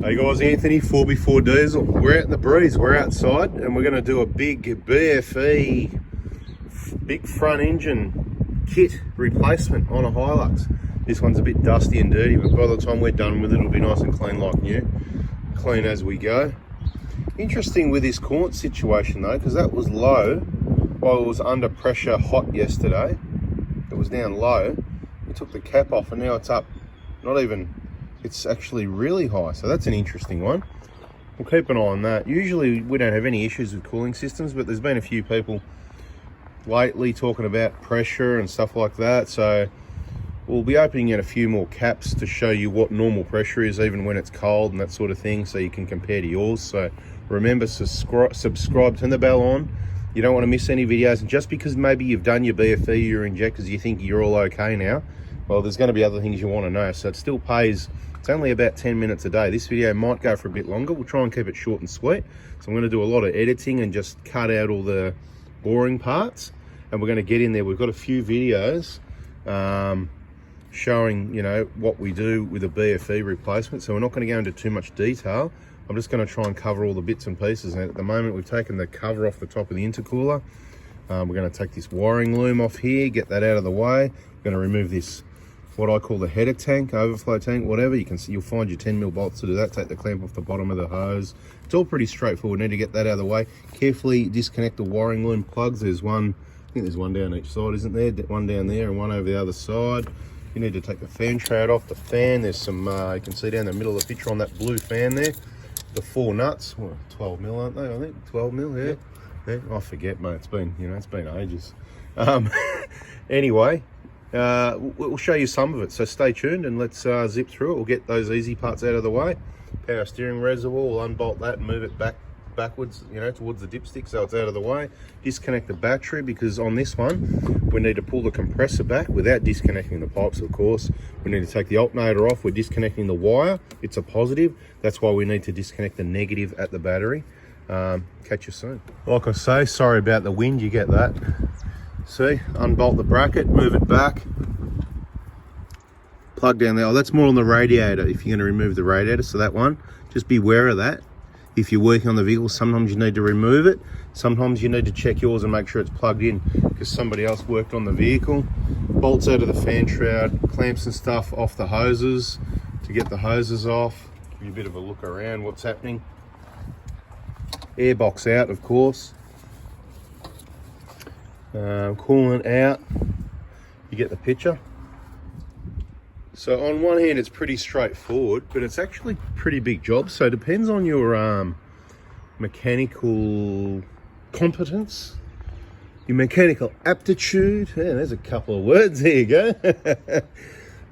Hey guys, Anthony, 4x4 Diesel. We're out in the breeze, we're outside, and we're going to do a big BFE, big front engine kit replacement on a Hilux. This one's a bit dusty and dirty, but by the time we're done with it, it'll be nice and clean like new. Clean as we go. Interesting with this coolant situation though, because that was low while it was under pressure hot yesterday. It was down low. We took the cap off and now it's up, it's actually really high, so that's an interesting one. We'll keep an eye on that. Usually we don't have any issues with cooling systems, but there's been a few people lately talking about pressure and stuff like that, so we'll be opening in a few more caps to show you what normal pressure is even when it's cold and that sort of thing, so you can compare to yours. So remember, subscribe, turn the bell on. You don't want to miss any videos, and just because maybe you've done your BFE, your injectors, you think you're all okay now, well, there's going to be other things you want to know. So it still pays. It's only about 10 minutes a day. This video might go for a bit longer. We'll try and keep it short and sweet. So I'm going to do a lot of editing and just cut out all the boring parts, and we're going to get in there. We've got a few videos showing, you know, what we do with a BFE replacement, so we're not going to go into too much detail. I'm just going to try and cover all the bits and pieces. And at the moment, we've taken the cover off the top of the intercooler. We're going to take this wiring loom off here, get that out of the way. We're going to remove this, what I call the header tank, overflow tank, whatever. You can see, you'll find your 10mm bolts to do that. Take the clamp off the bottom of the hose. It's all pretty straightforward. Need to get that out of the way. Carefully disconnect the wiring loom plugs. There's one, I think there's one down each side, isn't there? One down there and one over the other side. You need to take the fan shroud off the fan. There's some, you can see down the middle of the picture on that blue fan there, the 4 nuts, well, 12mm, aren't they? I think 12mm, yeah. I forget, mate. It's been, you know, it's been ages. Anyway, we'll show you some of it, so stay tuned and let's zip through it. We'll get those easy parts out of the way. Power steering reservoir, we'll unbolt that and move it backwards, you know, towards the dipstick, so it's out of the way. Disconnect the battery, because on this one we need to pull the compressor back without disconnecting the pipes, of course. We need to take the alternator off. We're disconnecting the wire. It's a positive, that's why we need to disconnect the negative at the battery. Catch you soon. Like I say, sorry about the wind, you get that. See, unbolt the bracket, move it back, plug down there. Oh, that's more on the radiator, if you're going to remove the radiator. So that one, just be aware of that. If you're working on the vehicle, sometimes you need to remove it. Sometimes you need to check yours and make sure it's plugged in, because somebody else worked on the vehicle. Bolts out of the fan shroud, clamps and stuff off the hoses to get the hoses off. Give you a bit of a look around what's happening. Airbox out, of course. Coolant out. You get the picture. So on one hand, it's pretty straightforward, but it's actually a pretty big job. So it depends on your mechanical competence, your mechanical aptitude. Yeah, there's a couple of words. There you go.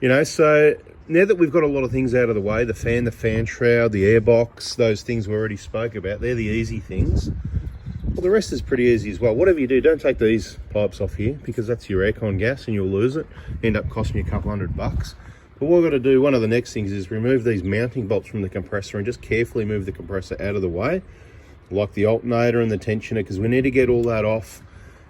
You know, so now that we've got a lot of things out of the way, the fan shroud, the airbox, those things we already spoke about, they're the easy things. Well, the rest is pretty easy as well. Whatever you do, don't take these pipes off here, because that's your aircon gas and you'll lose it. End up costing you a couple $100. But what we've got to do, one of the next things is remove these mounting bolts from the compressor and just carefully move the compressor out of the way, like the alternator and the tensioner, because we need to get all that off,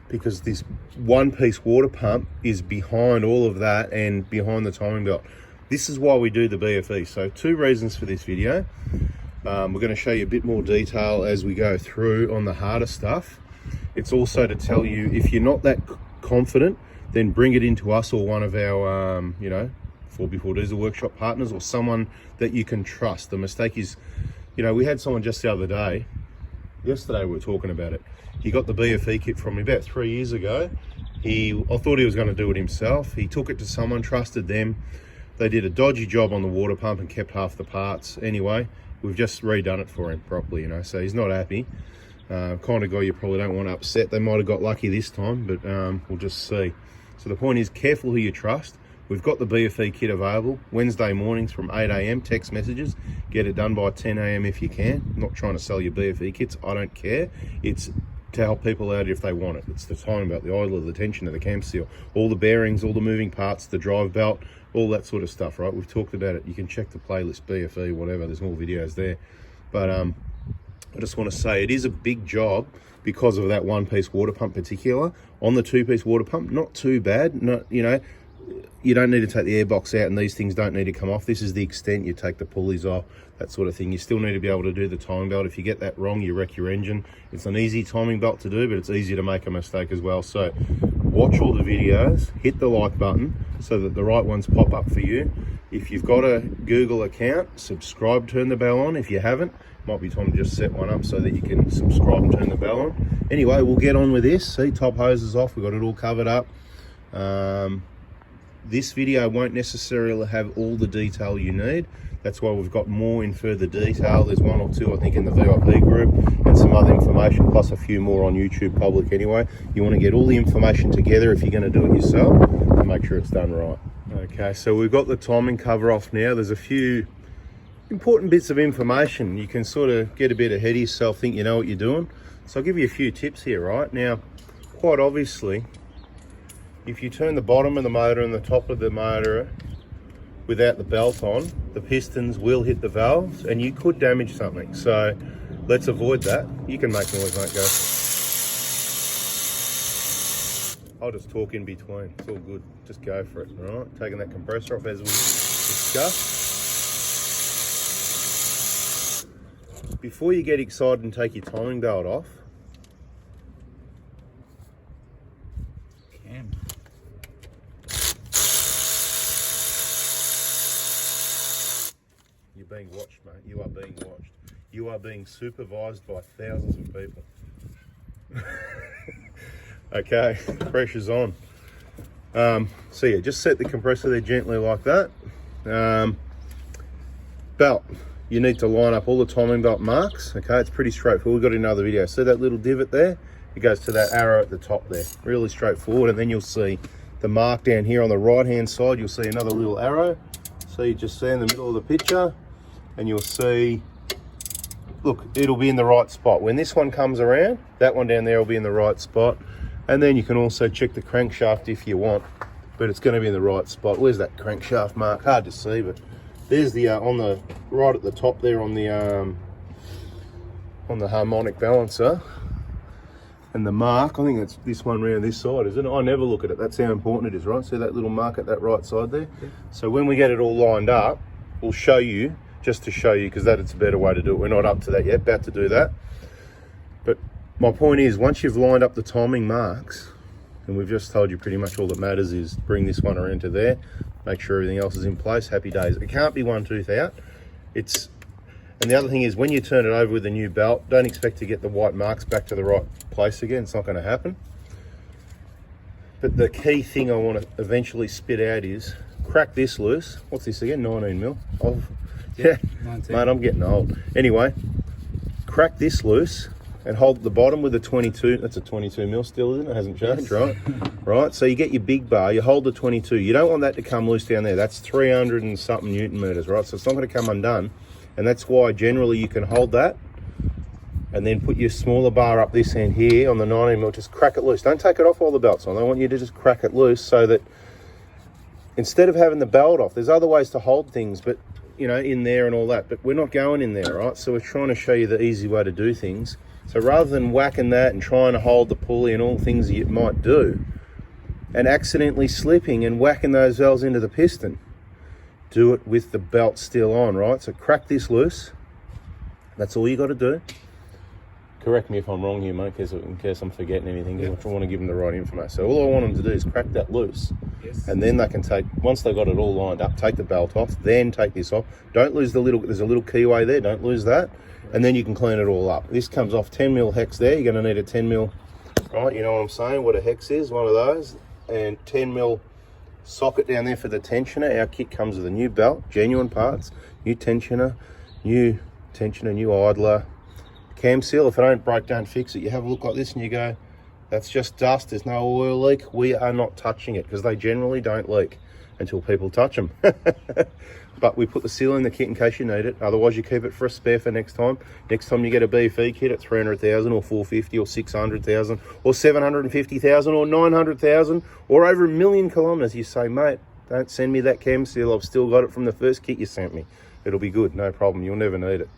because this one-piece water pump is behind all of that and behind the timing belt. This is why we do the BFE. So 2 reasons for this video. We're going to show you a bit more detail as we go through on the harder stuff. It's also to tell you, if you're not that confident, then bring it into us or one of our, you know, 4x4 Diesel Workshop partners, or someone that you can trust. The mistake is, you know, we had someone just the other day, yesterday we were talking about it. He got the BFE kit from me about 3 years ago. I thought he was going to do it himself. He took it to someone, trusted them. They did a dodgy job on the water pump and kept half the parts. Anyway, we've just redone it for him properly, you know, so he's not happy. Kind of guy you probably don't want to upset. They might have got lucky this time, but we'll just see. So the point is, careful who you trust. We've got the BFE kit available Wednesday mornings from 8 AM, text messages. Get it done by 10 AM if you can. I'm not trying to sell you BFE kits, I don't care. It's to help people out if they want it. It's the timing belt, the idler, the tensioner, the cam seal, all the bearings, all the moving parts, the drive belt, all that sort of stuff, right? We've talked about it. You can check the playlist, BFE, whatever, there's more videos there. But I just want to say it is a big job because of that one-piece water pump particular. On the 2-piece water pump, not too bad. Not, you know, you don't need to take the airbox out, and these things don't need to come off. This is the extent you take the pulleys off, that sort of thing. You still need to be able to do the timing belt. If you get that wrong, you wreck your engine. It's an easy timing belt to do, but it's easy to make a mistake as well. So watch all the videos, hit the like button so that the right ones pop up for you. If you've got a Google account, subscribe, turn the bell on. If you haven't, might be time to just set one up so that you can subscribe and turn the bell on. Anyway, we'll get on with this. See, top hose is off. We've got it all covered up. This video won't necessarily have all the detail you need. That's why we've got more in further detail. There's one or two, I think, in the VIP group and some other information, plus a few more on YouTube public anyway. You want to get all the information together if you're going to do it yourself and make sure it's done right. Okay, so we've got the timing cover off now. There's a few important bits of information. You can sort of get a bit ahead of yourself, think you know what you're doing. So I'll give you a few tips here, right? Now, quite obviously, if you turn the bottom of the motor and the top of the motor without the belt on, the pistons will hit the valves and you could damage something. So let's avoid that. You can make noise, mate, go. I'll just talk in between, it's all good. Just go for it, all right? Taking that compressor off as we discussed. Before you get excited and take your timing belt off, you're being watched, mate. You are being watched. You are being supervised by thousands of people. Okay, pressure's on. So yeah, just set the compressor there gently like that. Belt, you need to line up all the timing belt marks. Okay, it's pretty straightforward. We've got another video. See that little divot there? It goes to that arrow at the top there. Really straightforward. And then you'll see the mark down here on the right hand side. You'll see another little arrow. So you just see in the middle of the picture, and you'll see, look, it'll be in the right spot. When this one comes around, that one down there will be in the right spot. And then you can also check the crankshaft if you want, but it's going to be in the right spot. Where's that crankshaft mark? Hard to see, but there's the on the right at the top there on the harmonic balancer, and the mark. I think it's this one around this side, isn't it? I never look at it. That's how important it is, right? See that little mark at that right side there? Yeah. So when we get it all lined up, we'll show you, just to show you, because that's a better way to do it. We're not up to that yet, about to do that. But my point is, once you've lined up the timing marks, and we've just told you pretty much all that matters is bring this one around to there, make sure everything else is in place, happy days. It can't be one tooth out. And the other thing is, when you turn it over with a new belt, don't expect to get the white marks back to the right place again. It's not going to happen. But the key thing I want to eventually spit out is, crack this loose. What's this again? 19 mil? Yeah, 19. Mate, I'm getting old. Anyway, crack this loose and hold the bottom with a 22. That's a 22 mil still, isn't it? It hasn't changed, right? Right, so you get your big bar, you hold the 22. You don't want that to come loose down there. That's 300 and something Newton meters, right? So it's not going to come undone. And that's why generally you can hold that and then put your smaller bar up this end here on the 19 mil. Just crack it loose. Don't take it off while the belt's on. I want you to just crack it loose so that instead of having the belt off, there's other ways to hold things, but you know, in there and all that, but we're not going in there, right? So we're trying to show you the easy way to do things. So rather than whacking that and trying to hold the pulley and all things that you might do and accidentally slipping and whacking those valves into the piston, do it with the belt still on, right? So crack this loose. That's all you got to do. Correct me if I'm wrong here, mate, in case I'm forgetting anything. I want to give them the right information. So all I want them to do is crack that loose. Yes. And then they can take, once they've got it all lined up, take the belt off, then take this off. Don't lose the little, there's a little keyway there, don't lose that. And then you can clean it all up. This comes off 10 mil hex there. You're going to need a 10 mil, right? You know what I'm saying? What a hex is, one of those. And 10 mil socket down there for the tensioner. Our kit comes with a new belt, genuine parts, new tensioner, new idler, cam seal. If it don't break, don't fix it. You have a look like this and you go, that's just dust. There's no oil leak. We are not touching it because they generally don't leak until people touch them. But we put the seal in the kit in case you need it. Otherwise, you keep it for a spare for next time. Next time you get a BFE kit at 300,000 or 450 or 600,000 or 750,000 or 900,000 or over 1 million kilometers, you say, mate, don't send me that cam seal. I've still got it from the first kit you sent me. It'll be good, no problem. You'll never need it.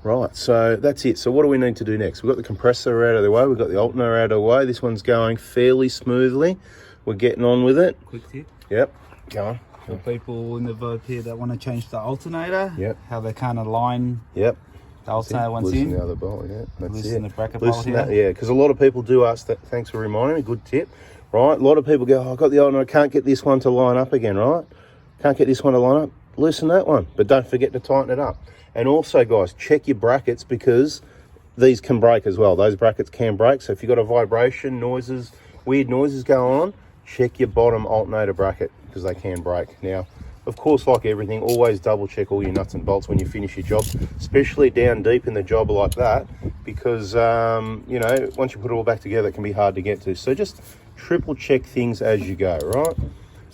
Right, so that's it. So what do we need to do next? We've got the compressor out of the way. We've got the alternator out of the way. This one's going fairly smoothly. we're getting on with it. Quick tip. Yep, go on. For people in the vote here that want to change the alternator, Yep. how they kind of line Yep. the alternator once Loosen in. the other bolt, yeah. That's Loosen it. the bracket bolt Loosen here. that, yeah, because a lot of people do ask that. Thanks for reminding me, good tip. Right, a lot of people go, oh, I got the old one, I can't get this one to line up again, right? Can't get this one to line up. Loosen that one, but don't forget to tighten it up. And also, guys, check your brackets because these can break as well. Those brackets can break. So if you've got a vibration, noises, weird noises going on, check your bottom alternator bracket because they can break. Now, of course, like everything, always double check all your nuts and bolts when you finish your job, especially down deep in the job like that, because, you know, once you put it all back together, it can be hard to get to. So just triple check things as you go, right?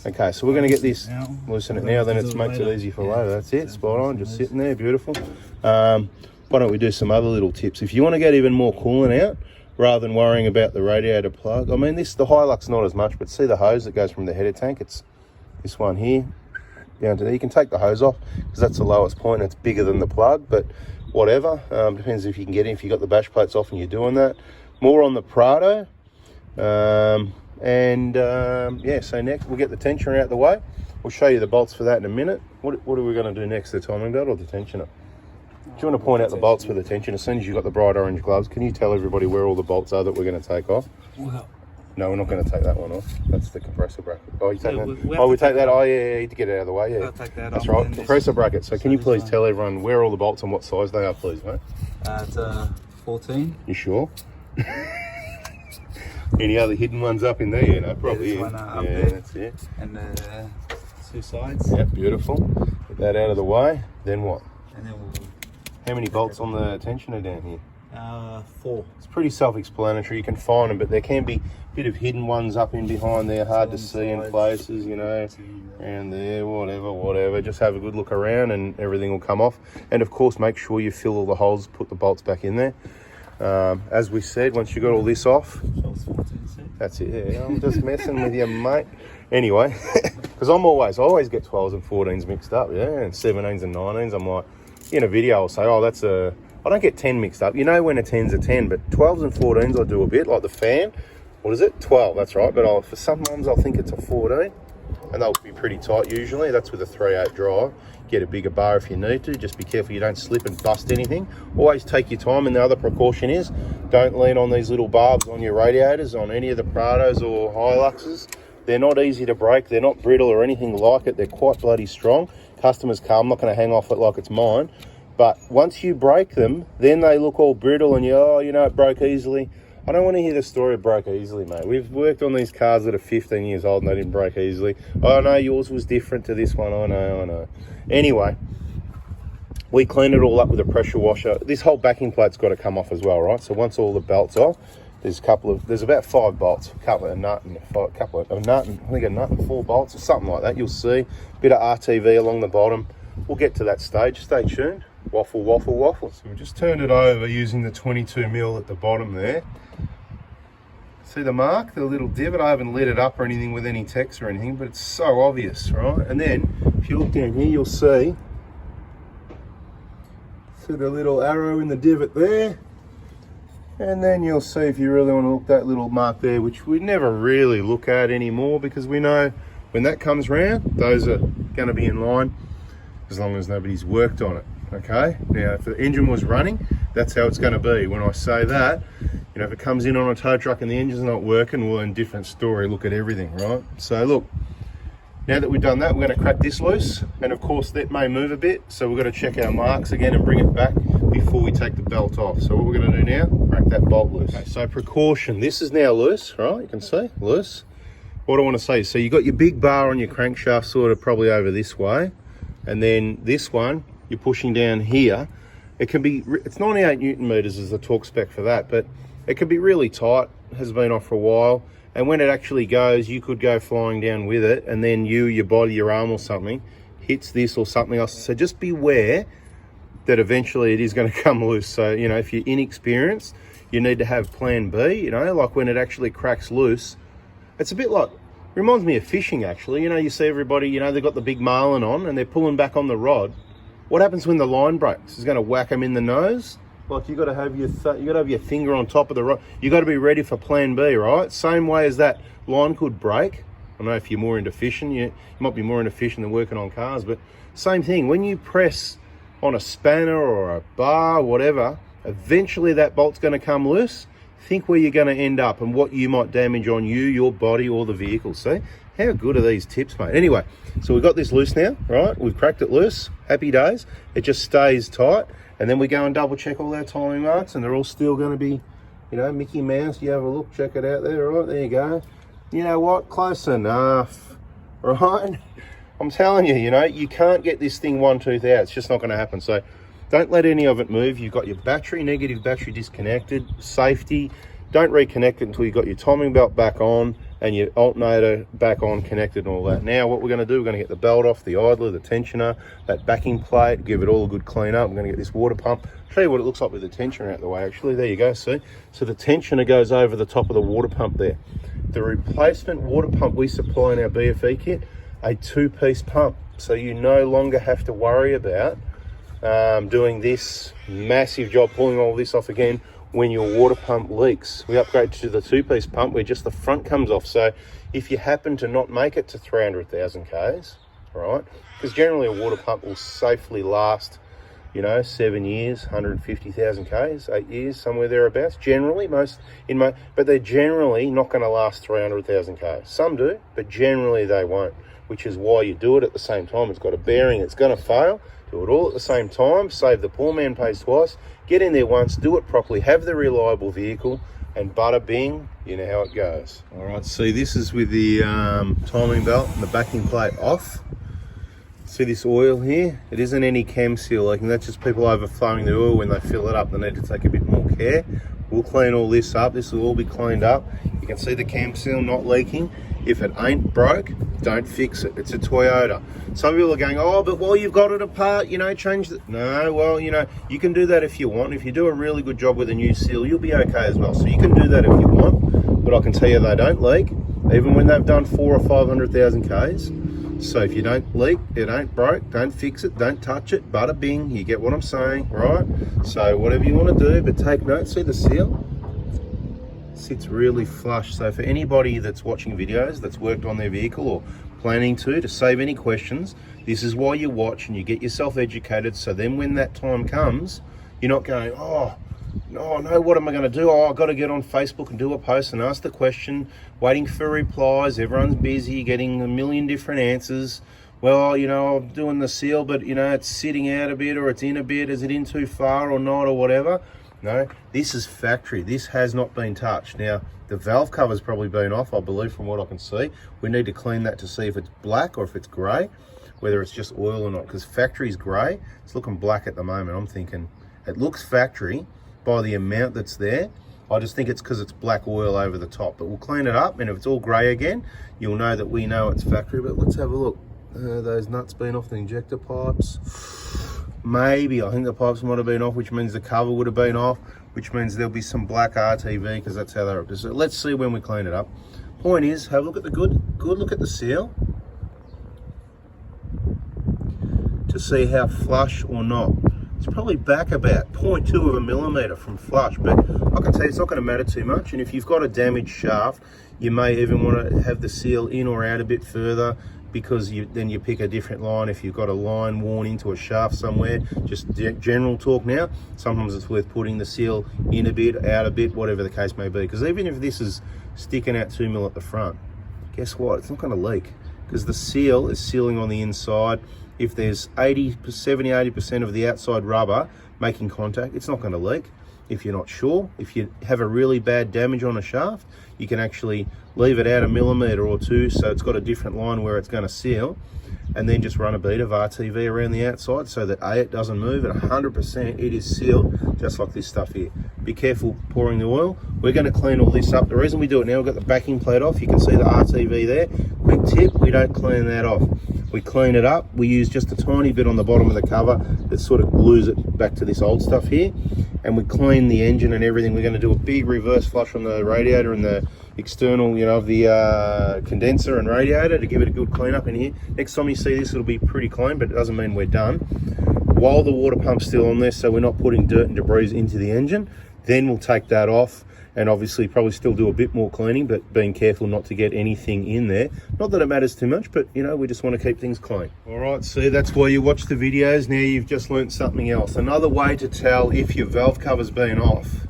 Okay, so we're going to get this, loosen it now, then it makes it easy for later. That's it, spot on, just sitting there, beautiful. Why don't we do some other little tips? If you want to get even more coolant out, rather than worrying about the radiator plug, I mean, the Hilux not as much, but see the hose that goes from the header tank? It's this one here, down to there. You can take the hose off, because that's the lowest point, it's bigger than the plug, but whatever, depends if you can get in, if you got the bash plates off and you're doing that. More on the Prado. Yeah, so next we'll get the tensioner out the way. We'll show you the bolts for that in a minute. What are we going to do next, the timing belt or the tensioner? Do you want to point out the bolts for the tension? As soon as you've got the bright orange gloves, can you tell everybody where all the bolts are that we're going to take off? No, we're not going to take that one off. That's the compressor bracket. Oh, you take that? We take that. Oh, yeah, to get it out of the way, yeah. I'll take that That's off, right, compressor bracket. So can you please tell everyone where all the bolts and what size they are, please, mate? It's 14. You sure? Any other hidden ones up in there? Yeah, no, probably. One, up yeah, there. that's it. And the 2 sides. Yep, beautiful. Get that out of the way. Then what? And then we'll... How many bolts on the tensioner down here? 4. It's pretty self-explanatory. You can find them, but there can be a bit of hidden ones up in behind there, hard to see in places, you know, and there, whatever. Just have a good look around and everything will come off. And of course, make sure you fill all the holes, put the bolts back in there. As we said, once you got all this off, that's it. Yeah, I'm just messing with you, mate. Anyway, because I always get 12s and 14s mixed up, yeah, and 17s and 19s. I'm like, in a video, I'll say, oh, that's a... I don't get 10 mixed up. You know when a 10's a 10, but 12s and 14s I do a bit, like the fan. What is it? 12, that's right. But for some ones, I'll think it's a 14, and they'll be pretty tight usually. That's with a 3/8 drive. Get a bigger bar if you need to. Just be careful you don't slip and bust anything. Always take your time, and the other precaution is don't lean on these little barbs on your radiators, on any of the Prados or Hiluxes. They're not easy to break. They're not brittle or anything like it. They're quite bloody strong. Customers come, I'm not going to hang off it like it's mine. But once you break them, then they look all brittle and it broke easily. I don't want to hear the story of broke easily, mate. We've worked on these cars that are 15 years old and they didn't break easily. Oh, no, yours was different to this one. I know. Anyway, we clean it all up with a pressure washer. This whole backing plate's got to come off as well, right? So once all the belts off, there's about 5 bolts, a nut and a nut and 4 bolts or something like that. You'll see a bit of RTV along the bottom. We'll get to that stage. Stay tuned. Waffle. So we just turned it over using the 22mm at the bottom there. See the mark, the little divot? I haven't lit it up or anything with any text or anything, but it's so obvious, right? And then if you look down here, you'll see the little arrow in the divot there. And then you'll see, if you really want to look, that little mark there, which we never really look at anymore because we know when that comes round, those are going to be in line as long as nobody's worked on it. Okay, now if the engine was running, that's how it's going to be. When I say that, if it comes in on a tow truck and the engine's not working, well, in different story, look at everything, right? So look, now that we've done that, we're going to crack this loose, and of course that may move a bit, so we've got to check our marks again and bring it back before we take the belt off. So what we're going to do now, crack that bolt loose. Okay, so precaution, this is now loose, right? You can see, loose. What I want to say, so you've got your big bar on your crankshaft sort of probably over this way, and then this one, you're pushing down here. It can be, it's 98 Newton meters is the torque spec for that, but it can be really tight, has been off for a while, and when it actually goes, you could go flying down with it, and then your body, your arm or something, hits this or something else. So just beware that eventually it is going to come loose. So, if you're inexperienced, you need to have plan B, like when it actually cracks loose. It's a bit like, reminds me of fishing actually. You see everybody, they've got the big marlin on and they're pulling back on the rod. What happens when the line breaks? It's going to whack them in the nose. Like you got to have your finger on top of the rock. You got to be ready for plan B, right? Same way as that line could break. I know if you're more into fishing, you might be more into fishing than working on cars, but same thing. When you press on a spanner or a bar, whatever, eventually that bolt's going to come loose. Think where you're going to end up and what you might damage on you, your body, or the vehicle. See? How good are these tips, mate? Anyway, so we've got this loose now, right? We've cracked it loose. Happy days. It just stays tight. And then we go and double check all our timing marks, and they're all still going to be, you know, Mickey Mouse. You have a look, check it out there, right? There you go. You know what? Close enough, right? I'm telling you, you know, you can't get this thing one tooth out. It's just not going to happen. So don't let any of it move. You've got your battery, negative battery disconnected, safety. Don't reconnect it until you've got your timing belt back on and your alternator back on, connected and all that. Now what we're going to do, we're going to get the belt off, the idler, the tensioner, that backing plate, give it all a good clean up. We're going to get this water pump. I'll show you what it looks like with the tensioner out the way, actually. There you go, see? So the tensioner goes over the top of the water pump there. The replacement water pump we supply in our BFE kit, a 2-piece pump. So you no longer have to worry about doing this massive job, pulling all this off again when your water pump leaks. We upgrade to the 2-piece pump where just the front comes off. So if you happen to not make it to 300,000 Ks, right, because generally a water pump will safely last, you know, 7 years, 150,000 Ks, 8 years, somewhere thereabouts. Generally, but they're generally not going to last 300,000 Ks. Some do, but generally they won't, which is why you do it at the same time. It's got a bearing, it's going to fail. Do it all at the same time, save the poor man pays twice, get in there once, do it properly, have the reliable vehicle, and bada bing, you know how it goes. All right, see, this is with the timing belt and the backing plate off. See this oil here? It isn't any chem seal, like, and that's just people overflowing the oil when they fill it up. They need to take a bit more care. We'll clean all this up. This will all be cleaned up. You can see the chem seal not leaking. If it ain't broke, don't fix it. It's a Toyota. Some people are going, oh, but while you've got it apart, you know, change it. No, well, you know, you can do that if you want. If you do a really good job with a new seal, you'll be okay as well. So you can do that if you want, but I can tell you they don't leak, even when they've done 400,000 or 500,000 Ks. So if you don't leak, it ain't broke, don't fix it, don't touch it, bada bing, you get what I'm saying, right? So whatever you want to do, but take note, see the seal? Sits really flush. So for anybody that's watching videos that's worked on their vehicle or planning to save any questions, this is why you watch and you get yourself educated, so then when that time comes, you're not going, oh no, what am I going to do? Oh, I've got to get on Facebook and do a post and ask the question, waiting for replies, everyone's busy, getting a million different answers. Well, you know, I'm doing the seal, but you know, it's sitting out a bit or it's in a bit, is it in too far or not or whatever? No, this is factory. This has not been touched. Now, the valve cover's probably been off, I believe, from what I can see. We need to clean that to see if it's black or if it's grey, whether it's just oil or not, because factory's grey. It's looking black at the moment. I'm thinking it looks factory by the amount that's there. I just think it's because it's black oil over the top, but we'll clean it up, and if it's all grey again, you'll know that we know it's factory. But let's have a look. Those nuts been off the injector pipes. Maybe, I think the pipes might have been off, which means the cover would have been off, which means there'll be some black RTV because that's how they're up to. So let's see when we clean it up. Point is, have a look at the good look at the seal to see how flush or not. It's probably back about 0.2 of a millimeter from flush, but I can tell you it's not going to matter too much. And if you've got a damaged shaft, you may even want to have the seal in or out a bit further, because then you pick a different line. If you've got a line worn into a shaft somewhere, just general talk now, sometimes it's worth putting the seal in a bit, out a bit, whatever the case may be. Because even if this is sticking out 2 mil at the front, guess what? It's not going to leak, because the seal is sealing on the inside. If there's 70-80% of the outside rubber making contact, it's not going to leak. If you're not sure, if you have a really bad damage on a shaft, you can actually leave it out a millimeter or two so it's got a different line where it's going to seal, and then just run a bead of RTV around the outside so that it doesn't move. At 100% it is sealed, just like this stuff here. Be careful pouring the oil. We're going to clean all this up. The reason we do it now, we've got the backing plate off, you can see the RTV there. Quick tip, we don't clean that off. We clean it up. We use just a tiny bit on the bottom of the cover that sort of glues it back to this old stuff here, and we clean the engine and everything. We're going to do a big reverse flush on the radiator and the external, you know, of the condenser and radiator to give it a good clean up in here. Next time you see this, it'll be pretty clean, but it doesn't mean we're done. while the water pump's still on there, so we're not putting dirt and debris into the engine. Then we'll take that off and obviously probably still do a bit more cleaning, but being careful not to get anything in there. Not that it matters too much, but you know, we just want to keep things clean. All right, see, that's why you watch the videos. Now you've just learned something else. Another way to tell if your valve cover's been off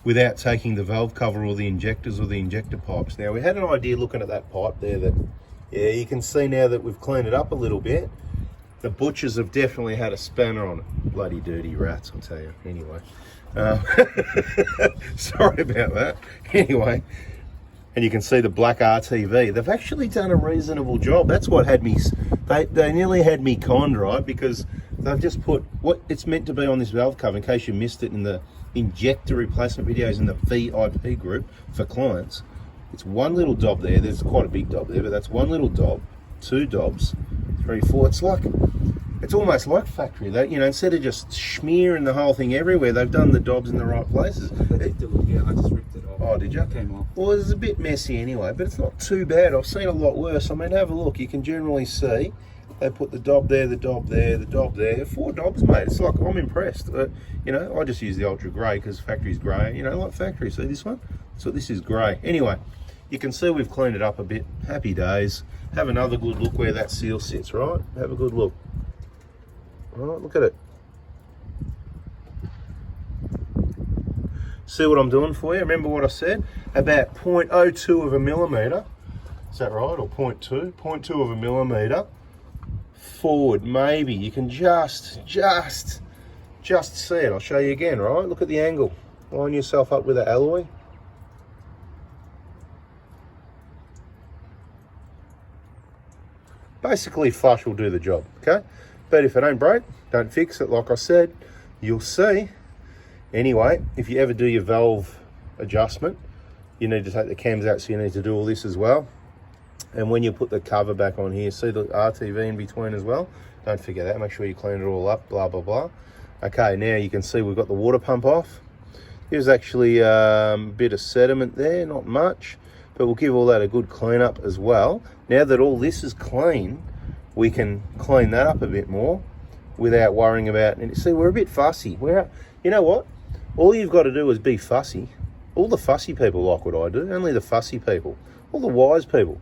without taking the valve cover or the injectors or the injector pipes. Now, we had an idea looking at that pipe there that, yeah, you can see now that we've cleaned it up a little bit. The butchers have definitely had a spanner on it. Bloody dirty rats, I'll tell you. Anyway, sorry about that. Anyway, and you can see the black RTV. They've actually done a reasonable job. That's what had me, they nearly had me conned, right? Because they've just put what it's meant to be on this valve cover, in case you missed it in the injector replacement videos in the VIP group for clients. It's one little dob there. There's quite a big dob there, but that's one little dob, two dobs, 3, 4. It's almost like factory. That, you know, instead of just smearing the whole thing everywhere, they've done the dobs in the right places. Yeah, I just ripped it off. Oh, did you? It came off. Well, it's a bit messy anyway, but it's not too bad. I've seen a lot worse. I mean, have a look. You can generally see they put the dob there, the dob there, the dob there. 4 dobs, mate. It's like, I'm impressed. You know, I just use the ultra grey because factory's grey. You know, like factory. See this one? So this is grey. Anyway, you can see we've cleaned it up a bit. Happy days. Have another good look where that seal sits, right? Have a good look. All right, look at it. See what I'm doing for you? Remember what I said? About 0.02 of a millimetre. Is that right? Or 0.2? 0.2 of a millimetre forward, maybe. You can just see it. I'll show you again, right? Look at the angle. Line yourself up with an alloy. Basically, flush will do the job, okay? But if it ain't break, don't fix it. Like I said, you'll see. Anyway, if you ever do your valve adjustment, you need to take the cams out, so you need to do all this as well. And when you put the cover back on here, see the RTV in between as well? Don't forget that. Make sure you clean it all up, blah, blah, blah. Okay, now you can see we've got the water pump off. There's actually a bit of sediment there, not much, but we'll give all that a good clean up as well. Now that all this is clean, we can clean that up a bit more without worrying about, and see, we're a bit fussy. You know what? All you've got to do is be fussy. All the fussy people like what I do, only the fussy people. All the wise people.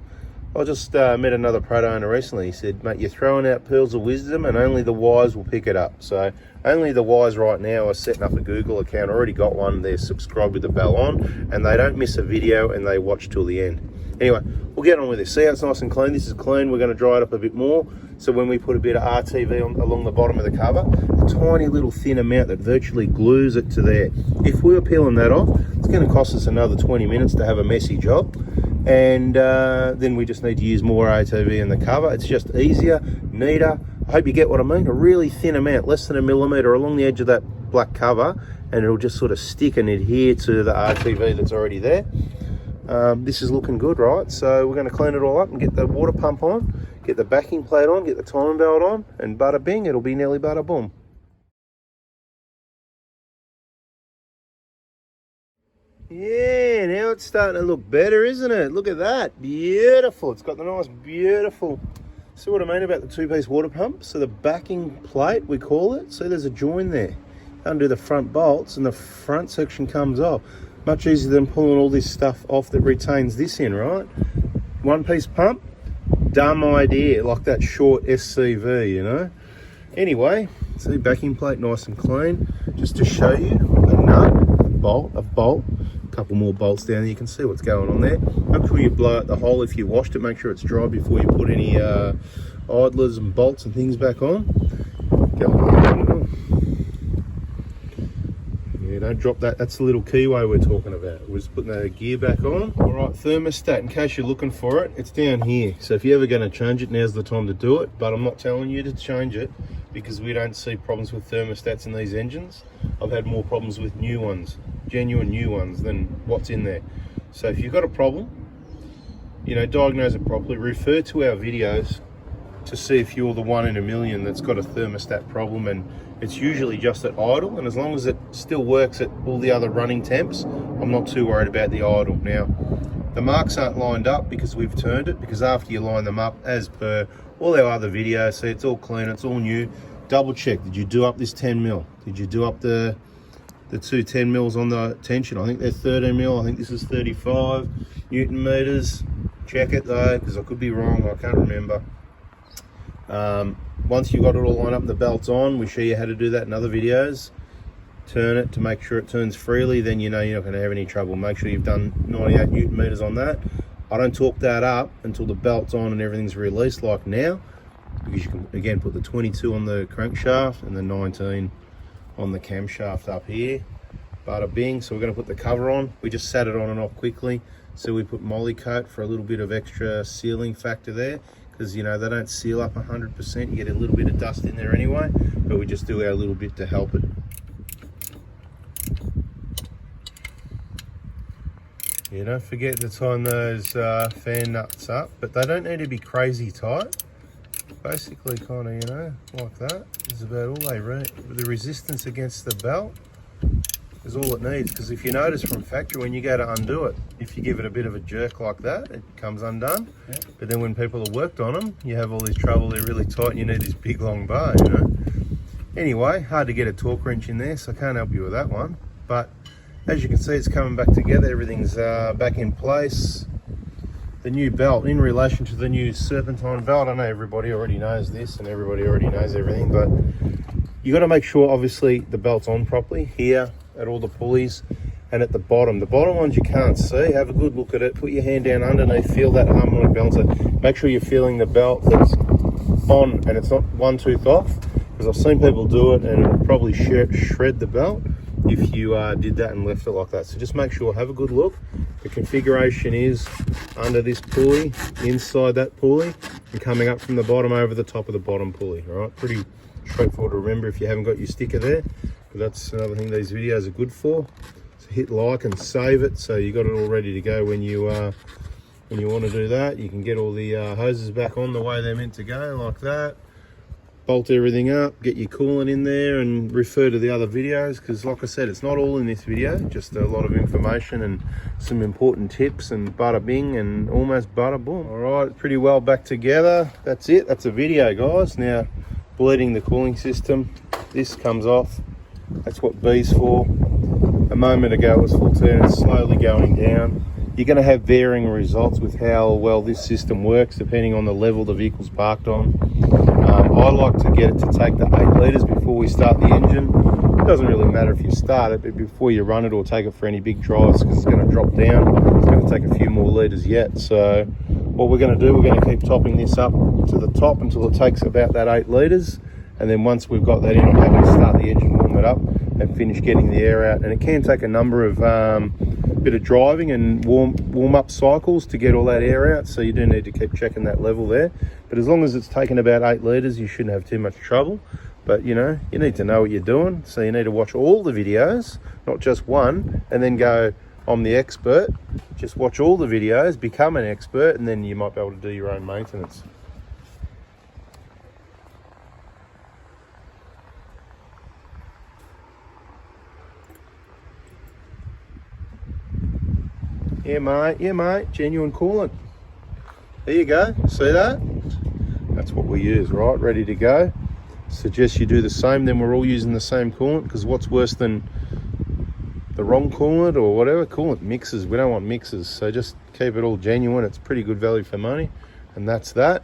I just met another Prado owner recently. He said, mate, you're throwing out pearls of wisdom and only the wise will pick it up. So only the wise right now are setting up a Google account. I already got one. They're subscribed with the bell on and they don't miss a video and they watch till the end. Anyway, we'll get on with this. See how it's nice and clean? This is clean. We're going to dry it up a bit more. So when we put a bit of RTV along the bottom of the cover, a tiny little thin amount that virtually glues it to there. If we were peeling that off, it's going to cost us another 20 minutes to have a messy job. And then we just need to use more RTV in the cover. It's just easier, neater. I hope you get what I mean. A really thin amount, less than a millimetre along the edge of that black cover, and it'll just sort of stick and adhere to the RTV that's already there. This is looking good, right? So we're going to clean it all up and get the water pump on, get the backing plate on, get the timing belt on, and bada bing, it'll be nearly bada boom. Yeah, now it's starting to look better, isn't it? Look at that. Beautiful. It's got the nice, beautiful... See what I mean about the two-piece water pump? So the backing plate, we call it. See, there's a join there. Undo the front bolts and the front section comes off. Much easier than pulling all this stuff off that retains this in, right? One-piece pump, dumb idea, like that short SCV, you know? Anyway, see, backing plate nice and clean. Just to show you, a nut, a bolt, a couple more bolts down there. You can see what's going on there. Make sure you blow out the hole if you washed it. Make sure it's dry before you put any idlers and bolts and things back on. Yeah, don't drop that. That's the little keyway we're talking about. We're just putting the gear back on. All right, thermostat, in case you're looking for it, it's down here. So if you're ever going to change it, now's the time to do it. But I'm not telling you to change it because we don't see problems with thermostats in these engines. I've had more problems with new ones, genuine new ones, than what's in there. So if you've got a problem, you know, diagnose it properly. Refer to our videos to see if you're the 1 in a million that's got a thermostat problem, and it's usually just at idle, and as long as it still works at all the other running temps, I'm not too worried about the idle. Now, the marks aren't lined up because we've turned it, because after you line them up, as per all our other videos, see, it's all clean, it's all new, double check. Did you do up this 10 mil? Did you do up the two 10 mils on the tension? I think they're 13 mil. I think this is 35 Newton meters. Check it though, because I could be wrong. I can't remember. Once you've got it all lined up and the belt's on, we show you how to do that in other videos. Turn it to make sure it turns freely, then you know you're not going to have any trouble. Make sure you've done 98 Newton meters on that. I don't torque that up until the belt's on and everything's released like now, because you can again put the 22 on the crankshaft and the 19 on the camshaft up here. Bada bing. So we're going to put the cover on. We just sat it on and off quickly, so we put moly coat for a little bit of extra sealing factor there, because you know they don't seal up 100%. You get a little bit of dust in there anyway, but we just do our little bit to help it. You don't forget to tighten those fan nuts up, but they don't need to be crazy tight. Basically kind of, you know, like that is about all they need. The resistance against the belt is all it needs, because if you notice from factory, when you go to undo it, if you give it a bit of a jerk like that, it comes undone. Yeah. But then when people have worked on them, you have all this trouble, they're really tight and you need this big long bar, you know. Anyway, hard to get a torque wrench in there, so I can't help you with that one. But as you can see, it's coming back together. Everything's back in place. The new belt, in relation to the new serpentine belt, I know everybody already knows this and everybody already knows everything, but you got to make sure, obviously, the belt's on properly here at all the pulleys and at the bottom. The bottom ones you can't see. Have a good look at it. Put your hand down underneath. Feel that harmonic balancer. Make sure you're feeling the belt that's on and it's not one tooth off, because I've seen people do it and it'll probably shred the belt if you did that and left it like that. So just make sure, have a good look. The configuration is under this pulley, inside that pulley, and coming up from the bottom over the top of the bottom pulley. All right, pretty straightforward to remember if you haven't got your sticker there, but that's another thing these videos are good for. So hit like and save it, so you got it all ready to go when you want to do that. You can get all the hoses back on the way they're meant to go, like that. Bolt everything up, get your coolant in there, and refer to the other videos, because like I said, it's not all in this video, just a lot of information and some important tips, and bada bing and almost bada boom. All right, pretty well back together. That's it, that's a video, guys. Now bleeding the cooling system, this comes off. That's what B's for. A moment ago it was full turn, it's slowly going down. You're going to have varying results with how well this system works depending on the level the vehicle's parked on. I like to get it to take the 8 litres before we start the engine. It doesn't really matter if you start it, but before you run it or take it for any big drives, because it's going to drop down. It's going to take a few more litres yet. So what we're going to do, we're going to keep topping this up to the top until it takes about that 8 litres. And then once we've got that in, I'm happy to start the engine, warm it up, and finish getting the air out. And it can take a number of bit of driving and warm up cycles to get all that air out, so you do need to keep checking that level there. But as long as it's taking about 8 litres, you shouldn't have too much trouble. But you know, you need to know what you're doing, so you need to watch all the videos, not just one, and then go, I'm the expert. Just watch all the videos, become an expert, and then you might be able to do your own maintenance. Yeah mate, genuine coolant. There you go, see that? That's what we use, right, ready to go. Suggest you do the same, then we're all using the same coolant, because what's worse than the wrong coolant or whatever? Coolant mixes, we don't want mixes, so just keep it all genuine. It's pretty good value for money, and that's that.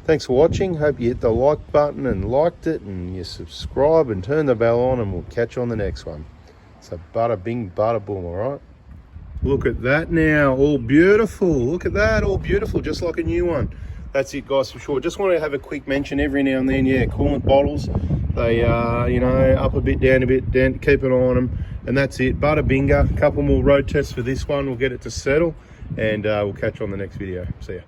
Thanks for watching, hope you hit the like button and liked it, and you subscribe and turn the bell on, and we'll catch you on the next one. So bada bing, bada boom, all right? Look at that now, all beautiful. Look at that, all beautiful, just like a new one. That's it, guys, for sure. Just want to have a quick mention every now and then. Yeah, coolant bottles, they you know, up a bit, down, keep an eye on them. And that's it, bada binga. A couple more road tests for this one. We'll get it to settle, and we'll catch you on the next video. See ya.